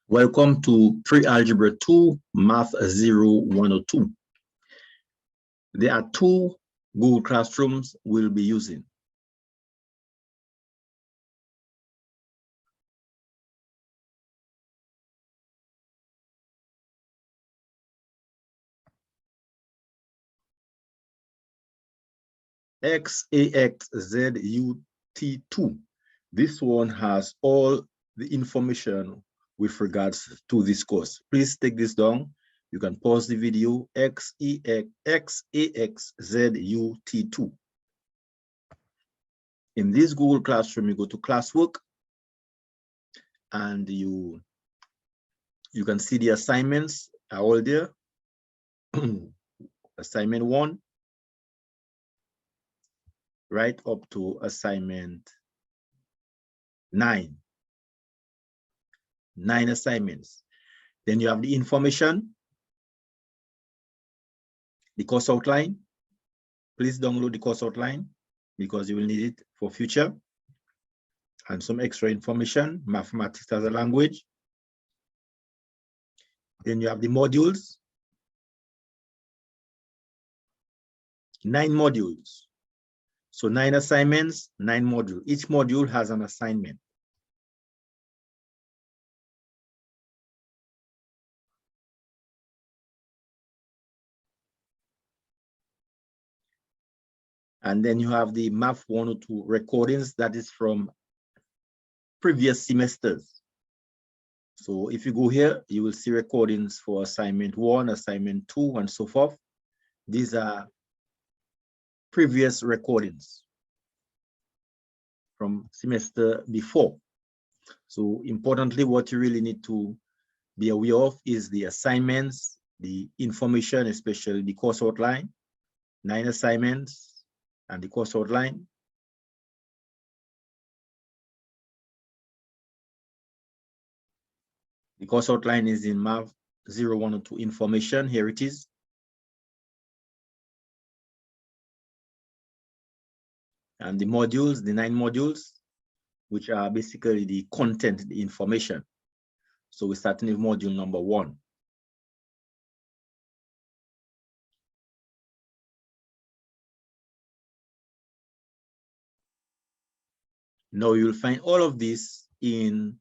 Welcome to Pre-Algebra 2, Math 0102. There are two Google Classrooms we'll be using. XAXZUT2. This one has all the information with regards to this course. Please take this down. You can pause the video. XAXZUT2. In this Google Classroom, you go to classwork and you can see the assignments are all there. Assignment 1 right up to assignment 9. 9 assignments. Then you have the information, the course outline. Please download the course outline because you will need it for future. And some extra information, mathematics as a language. Then you have the modules. 9 modules. So 9 assignments, 9 modules. Each module has an assignment. And then you have the Math 102 recordings, that is from previous semesters. So if you go here, you will see recordings for assignment 1, assignment 2, and so forth. These are previous recordings from semester before. So importantly, what you really need to be aware of is the assignments, the information, especially the course outline, 9 assignments, and the course outline. The course outline is in Math 0102 information. Here it is. And the modules, the 9 modules, which are basically the content, the information. So we're starting with module number 1. Now you'll find all of this in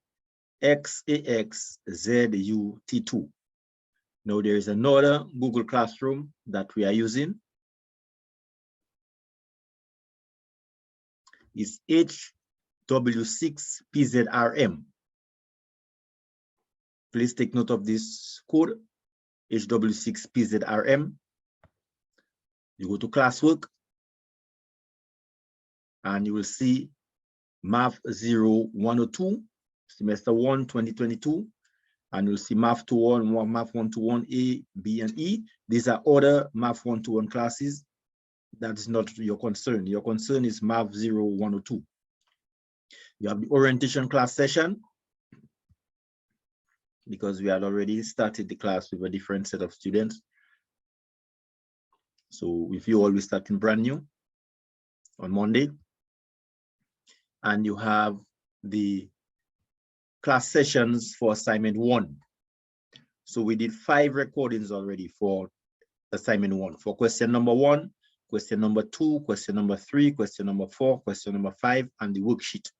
XAXZUT2. Now there is another Google Classroom that we are using. It's HW6PZRM. Please take note of this code, HW6PZRM. You go to classwork and you will see Math 0102, semester 1, 2022. And you'll see Math 201, Math 121, A, B, and E. These are other Math 121 classes. That is not your concern. Your concern is Math 0102. You have the orientation class session, because we had already started the class with a different set of students. So with you always starting brand new on Monday. And you have the class sessions for assignment 1. So we did 5 recordings already for assignment 1. For question number 1, question number 2, question number 3, question number 4, question number 5, and the worksheet.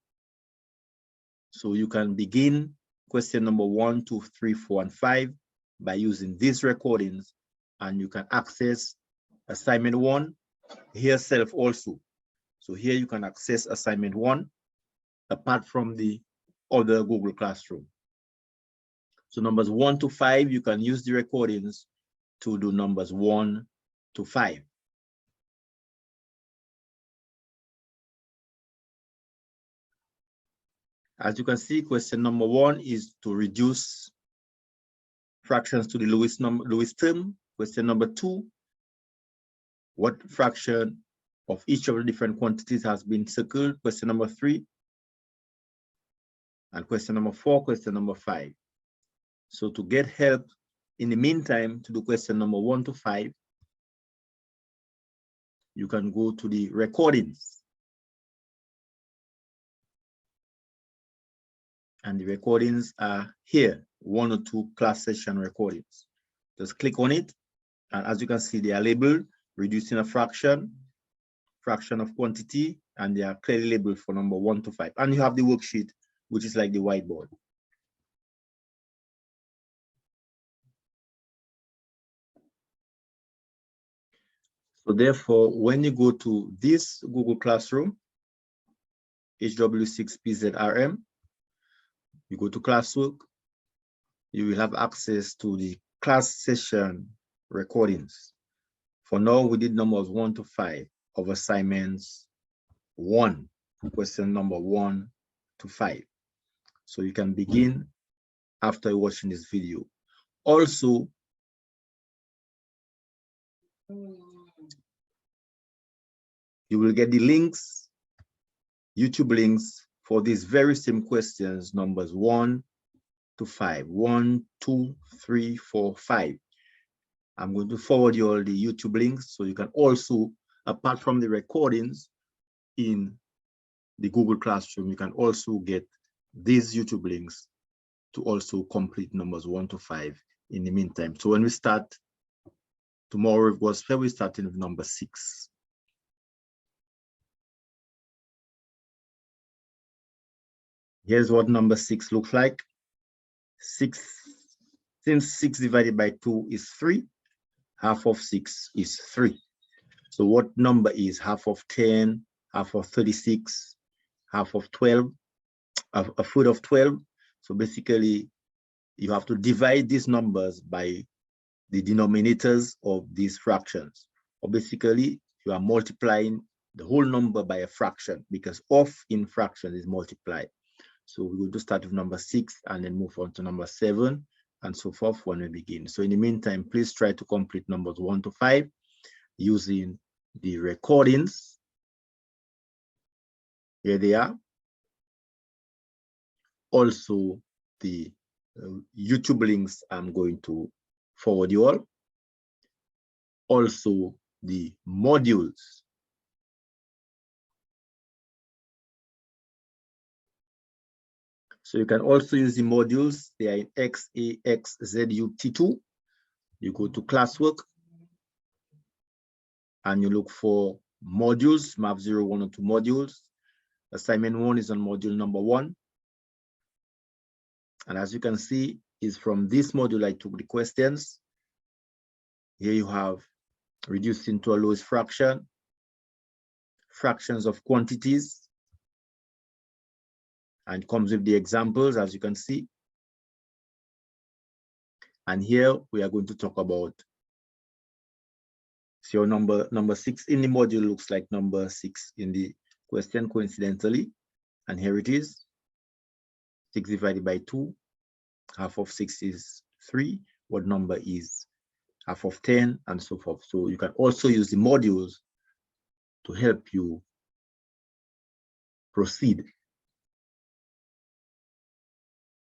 So you can begin question number 1, 2, 3, 4, and 5 by using these recordings, and you can access assignment 1 here self also. So here you can access assignment 1 apart from the other Google Classroom. So numbers 1 to 5, you can use the recordings to do numbers 1 to 5. As you can see, question number 1 is to reduce fractions to the lowest term. Question number 2, what fraction of each of the different quantities has been circled? Question number 3. And question number 4, question number 5. So to get help in the meantime to do question number 1 to 5, you can go to the recordings. And the recordings are here. MATH0102 class session recordings. Just click on it, and as you can see, they are labeled reducing a fraction, fraction of quantity, and they are clearly labeled for number 1 to 5. And you have the worksheet, which is like the whiteboard. So therefore, when you go to this Google Classroom, HW6PZRM, you go to classwork, you will have access to the class session recordings. For now, we did numbers 1 to 5 of assignments 1, question number 1 to 5. So you can begin after watching this video. Also, you will get the links, YouTube links for these very same questions, numbers 1 to 5, 1, 2, 3, 4, 5. I'm going to forward you all the YouTube links so you can also, apart from the recordings in the Google Classroom, you can also get these YouTube links to also complete numbers 1 to 5 in the meantime. So when we start tomorrow, we're starting with number 6. Here's what number 6 looks like. 6, since 6 divided by 2 is 3, half of 6 is 3. So what number is half of 10, half of 36, half of 12, a foot of 12? So basically, you have to divide these numbers by the denominators of these fractions. Or basically, you are multiplying the whole number by a fraction, because of in fraction is multiplied. So we're going to start with number 6 and then move on to number 7 and so forth when we begin. So in the meantime, please try to complete numbers 1 to 5 using the recordings. Here they are. Also, the YouTube links I'm going to forward you all. Also, the modules. So you can also use the modules. They are in XAXZUT2. You go to classwork and you look for modules, MATH0102 modules. Assignment 1 is on module number 1. And as you can see, is from this module I took the questions. Here you have reducing to a lowest fraction, fractions of quantities, and comes with the examples, as you can see. And here we are going to talk about, so number 6 in the module looks like number 6 in the question coincidentally. And here it is, 6 divided by 2, half of 6 is 3. What number is half of 10, and so forth. So you can also use the modules to help you proceed.